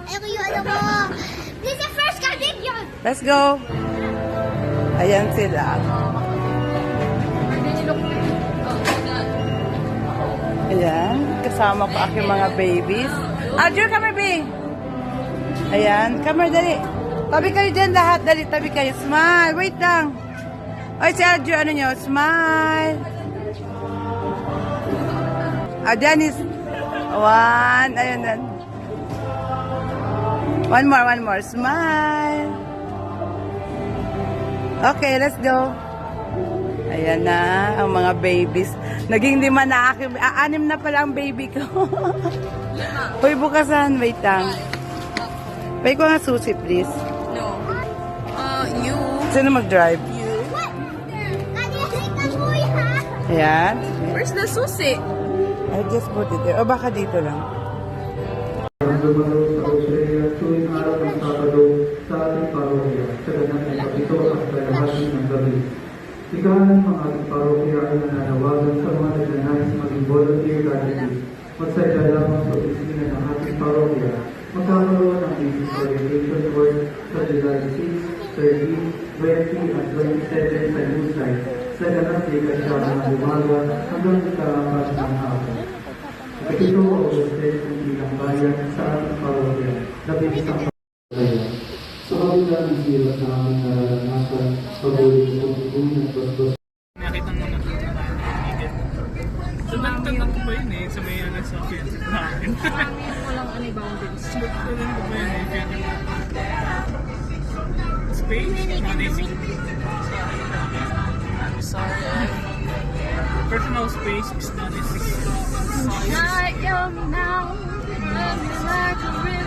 Ayoko yung ano mo. Please, yung first candidate yun. Let's go. Ayan sila. Ayan. Kasama ko aking mga babies. Adjo, come here, babe. Ayan. Come here, dali. Tabi kayo dyan lahat. Dali, tabi kayo. Smile. Wait lang. Ay, si Adjo, ano nyo? Smile. Ayan is... One. Ayan na. One more. Smile. Okay, let's go. Ayan na, ang mga babies. Naging 5 na akin. 6 na pala ang baby ko. Hoy, bukasan. Wait lang. Pay ko nga susi, please. No. You. Sino mag-drive? You. What? Kanya-hit na mo yan. Ayan. Where's the susi? I just put it there. O baka dito lang. Dumalo sa Australia tuwing araw ng Sabado sa ating parokya sa ganang ito at kalahati ng gabi. Ikahanan ng ating parokya ay nananawagan sa mga nagnanais maging volunteer candidates. Magsadya lamang sa opisina ng ating parokya. Magkakaroon ng business orientation course sa July 6, 13, 20 at 27 sa new site sa ganang dekasya ng umaga hanggang ikarapat ng hapon. At ito ang ulit ng ilang bayan sa ating parokya na binisang parokya. Sa kabila ng hirap na aming nararanasan, pag-ulit ng pagkukunin at basbas. Nakita mo na kita na kaibigan. So, nagtanong ko ba yun eh, sa may ano sa field namin. Walang any boundaries. Nagtanong ko ba yun eh, space, non-easy. I'm sorry. Personal space is non-easy. Not young now, love you like a river.